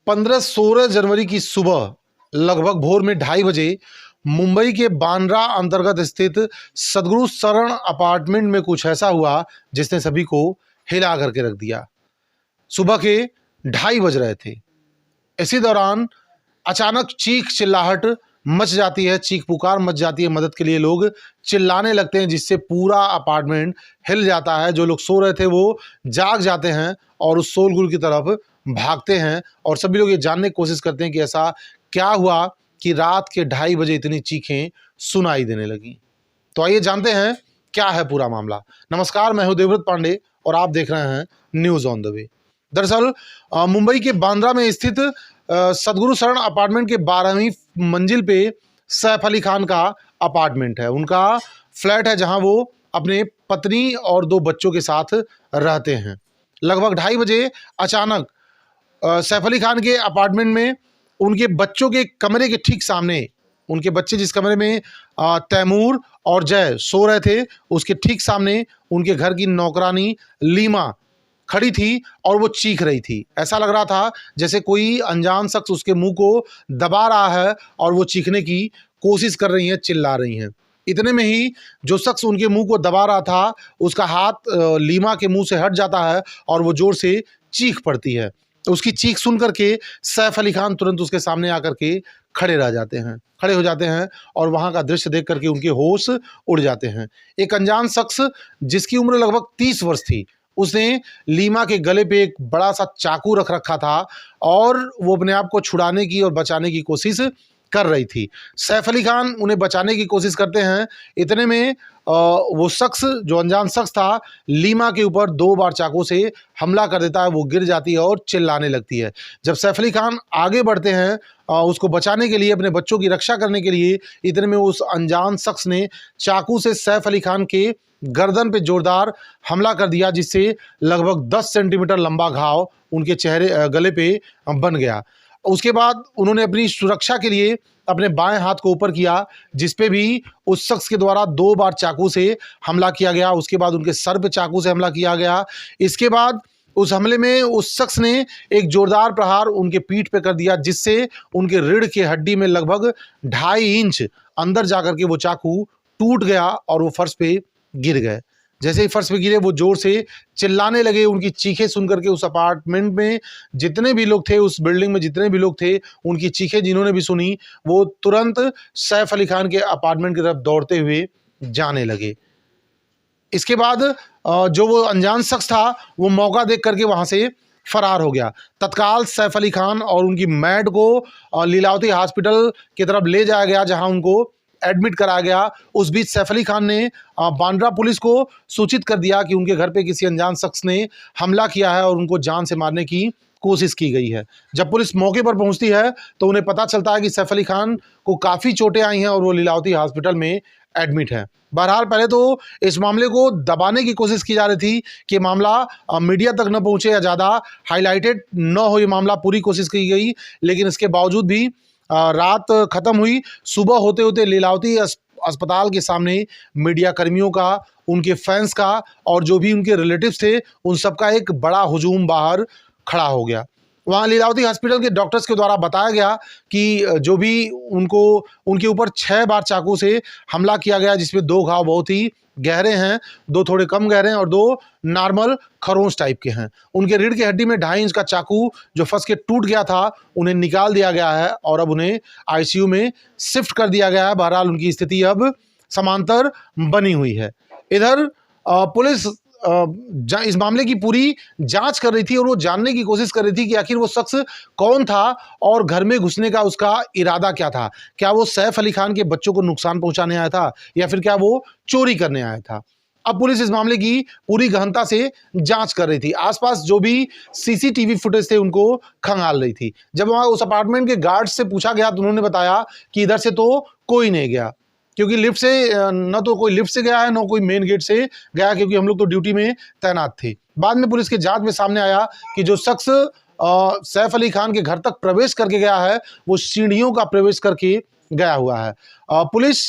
15-16 जनवरी की सुबह लगभग भोर में 2:30 बजे मुंबई के बांद्रा अंतर्गत स्थित सदगुरु शरण अपार्टमेंट में कुछ ऐसा हुआ जिसने सभी को हिला करके रख दिया। सुबह के 2:30 बज रहे थे। इसी दौरान अचानक चीख चिल्लाहट मच जाती है, चीख पुकार मच जाती है। मदद के लिए लोग चिल्लाने लगते हैं जिससे पूरा अपार्टमेंट हिल जाता है। जो लोग सो रहे थे वो जाग जाते हैं और उस शोरगुल की तरफ भागते हैं और सभी लोग ये जानने की कोशिश करते हैं कि ऐसा क्या हुआ कि रात के 2:30 बजे इतनी चीखें सुनाई देने लगी। तो आइए जानते हैं क्या है पूरा मामला। नमस्कार, मैं हूं देवव्रत पांडे और आप देख रहे हैं न्यूज ऑन द वे। दरअसल मुंबई के बांद्रा में स्थित सदगुरु शरण अपार्टमेंट के 12वीं मंजिल पे सैफ अली खान का अपार्टमेंट है। उनका फ्लैट है जहां वो अपने पत्नी और 2 बच्चों के साथ रहते हैं। लगभग 2:30 बजे अचानक सैफ अली खान के अपार्टमेंट में उनके बच्चों के कमरे के ठीक सामने, उनके बच्चे जिस कमरे में तैमूर और जय सो रहे थे, उसके ठीक सामने उनके घर की नौकरानी लीमा खड़ी थी और वो चीख रही थी। ऐसा लग रहा था जैसे कोई अनजान शख्स उसके मुंह को दबा रहा है और वो चीखने की कोशिश कर रही हैं, चिल्ला रही हैं। इतने में ही जो शख्स उनके मुंह को दबा रहा था उसका हाथ लीमा के मुंह से हट जाता है और वो जोर से चीख पड़ती है। उसकी चीख सुन करके सैफ अली खान तुरंत उसके सामने आकर के खड़े हो जाते हैं और वहां का दृश्य देख करके उनके होश उड़ जाते हैं। एक अनजान शख्स जिसकी उम्र लगभग 30 वर्ष थी, उसने लीमा के गले पे एक बड़ा सा चाकू रख रखा था और वो अपने आप को छुड़ाने की और बचाने की कोशिश कर रही थी। सैफ अली खान उन्हें बचाने की कोशिश करते हैं। इतने में वो शख्स, जो अनजान शख्स था, लीमा के ऊपर 2 बार चाकू से हमला कर देता है। वो गिर जाती है और चिल्लाने लगती है। जब सैफ अली खान आगे बढ़ते हैं उसको बचाने के लिए, अपने बच्चों की रक्षा करने के लिए, इतने में उस अनजान शख्स ने चाकू से सैफ अली खान के गर्दन पे जोरदार हमला कर दिया जिससे लगभग 10 सेंटीमीटर लंबा घाव उनके गले पे बन गया। उसके बाद उन्होंने अपनी सुरक्षा के लिए अपने बाएं हाथ को ऊपर किया जिस पे भी उस शख्स के द्वारा 2 बार चाकू से हमला किया गया। उसके बाद उनके सर पे चाकू से हमला किया गया। इसके बाद उस हमले में उस शख्स ने एक जोरदार प्रहार उनके पीठ पे कर दिया जिससे उनके रीढ़ की हड्डी में लगभग 2.5 इंच अंदर जाकर के वो चाकू टूट गया और वो फर्श पे गिर गए। जैसे ही फर्श पे गिरे वो जोर से चिल्लाने लगे। उनकी चीखें सुन करके उस अपार्टमेंट में जितने भी लोग थे, उस बिल्डिंग में जितने भी लोग थे, उनकी चीखें जिन्होंने भी सुनी वो तुरंत सैफ अली खान के अपार्टमेंट की तरफ दौड़ते हुए जाने लगे। इसके बाद जो वो अनजान शख्स था वो मौका देख करके वहां से फरार हो गया। तत्काल सैफ अली खान और उनकी मैड को लीलावती हॉस्पिटल की तरफ ले जाया गया जहां उनको एडमिट कराया गया। उस बीच सैफ अली खान ने बांद्रा पुलिस को सूचित कर दिया कि उनके घर पे किसी अनजान शख्स ने हमला किया है और उनको जान से मारने की कोशिश की गई है। जब पुलिस मौके पर पहुंचती है तो उन्हें पता चलता है कि सैफ अली खान को काफ़ी चोटें आई हैं और वो लीलावती हॉस्पिटल में एडमिट है। बहरहाल पहले तो इस मामले को दबाने की कोशिश की जा रही थी कि मामला मीडिया तक न पहुंचे या ज़्यादा हाईलाइटेड न हो, ये मामला पूरी कोशिश की गई। लेकिन इसके बावजूद भी रात खत्म हुई, सुबह होते होते लीलावती अस्पताल के सामने मीडिया कर्मियों का, उनके फैंस का और जो भी उनके रिलेटिव्स थे उन सबका एक बड़ा हुजूम बाहर खड़ा हो गया। वहाँ लीलावती हॉस्पिटल के डॉक्टर्स के द्वारा बताया गया कि जो भी उनके ऊपर 6 बार चाकू से हमला किया गया जिसमें 2 घाव बहुत ही गहरे हैं, 2 थोड़े कम गहरे हैं और 2 नॉर्मल खरोंच टाइप के हैं। उनके रीढ़ की हड्डी में 2.5 इंच का चाकू जो फंस के टूट गया था उन्हें निकाल दिया गया है और अब उन्हें आईसीयू में शिफ्ट कर दिया गया है। बहरहाल उनकी स्थिति अब समांतर बनी हुई है। इधर पुलिस इस मामले की पूरी जांच कर रही थी और वो जानने की कोशिश कर रही थी कि आखिर वो शख्स कौन था और घर में घुसने का उसका इरादा क्या था। क्या वो सैफ अली खान के बच्चों को नुकसान पहुंचाने आया था या फिर क्या वो चोरी करने आया था। अब पुलिस इस मामले की पूरी गहनता से जांच कर रही थी। आसपास जो भी सीसीटीवी फुटेज थे उनको खंगाल रही थी। जब वहां उस अपार्टमेंट के गार्ड से पूछा गया तो उन्होंने बताया कि इधर से तो कोई नहीं गया, क्योंकि लिफ्ट से न तो कोई लिफ्ट से गया है न कोई मेन गेट से गया, क्योंकि हम लोग तो ड्यूटी में तैनात थे। बाद में पुलिस के जांच में सामने आया कि जो शख्स सैफ अली खान के घर तक प्रवेश करके गया है वो सीढ़ियों का प्रवेश करके गया हुआ है। पुलिस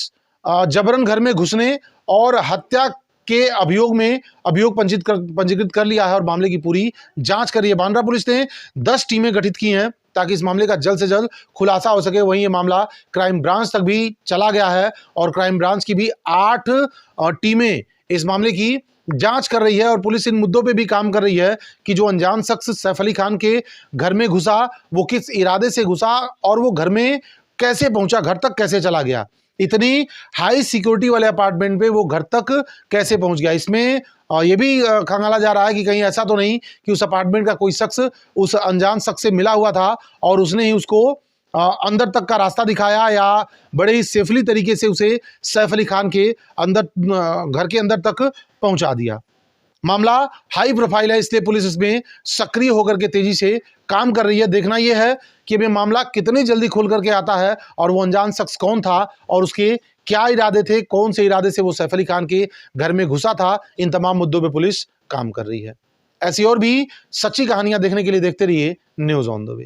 जबरन घर में घुसने और हत्या के अभियोग पंजीकृत कर लिया है और मामले की पूरी जांच कर रही है। बांद्रा पुलिस ने 10 टीमें गठित की हैं ताकि इस मामले का जल्द से जल्द खुलासा हो सके। वहीं ये मामला क्राइम ब्रांच तक भी चला गया है और क्राइम ब्रांच की भी 8 टीमें इस मामले की जांच कर रही है और पुलिस इन मुद्दों पे भी काम कर रही है कि जो अनजान शख्स सैफ अली खान के घर में घुसा वो किस इरादे से घुसा और वो घर में कैसे पहुंचा, घर तक कैसे चला गया, इतनी हाई सिक्योरिटी वाले अपार्टमेंट पे वो घर तक कैसे पहुंच गया। इसमें ये भी खंगाला जा रहा है कि कहीं ऐसा तो नहीं कि उस अपार्टमेंट का कोई शख्स उस अनजान शख्स से मिला हुआ था और उसने ही उसको अंदर तक का रास्ता दिखाया या बड़े ही सेफली तरीके से उसे सैफ अली खान के अंदर घर के अंदर तक पहुंचा दिया। मामला हाई प्रोफाइल है, इसलिए पुलिस इसमें सक्रिय होकर के तेजी से काम कर रही है। देखना यह है कि ये मामला कितनी जल्दी खुल करके आता है और वो अनजान शख्स कौन था और उसके क्या इरादे थे, कौन से इरादे से वो सैफ अली खान के घर में घुसा था। इन तमाम मुद्दों पे पुलिस काम कर रही है। ऐसी और भी सच्ची कहानियां देखने के लिए देखते रहिए न्यूज़ ऑन द वे।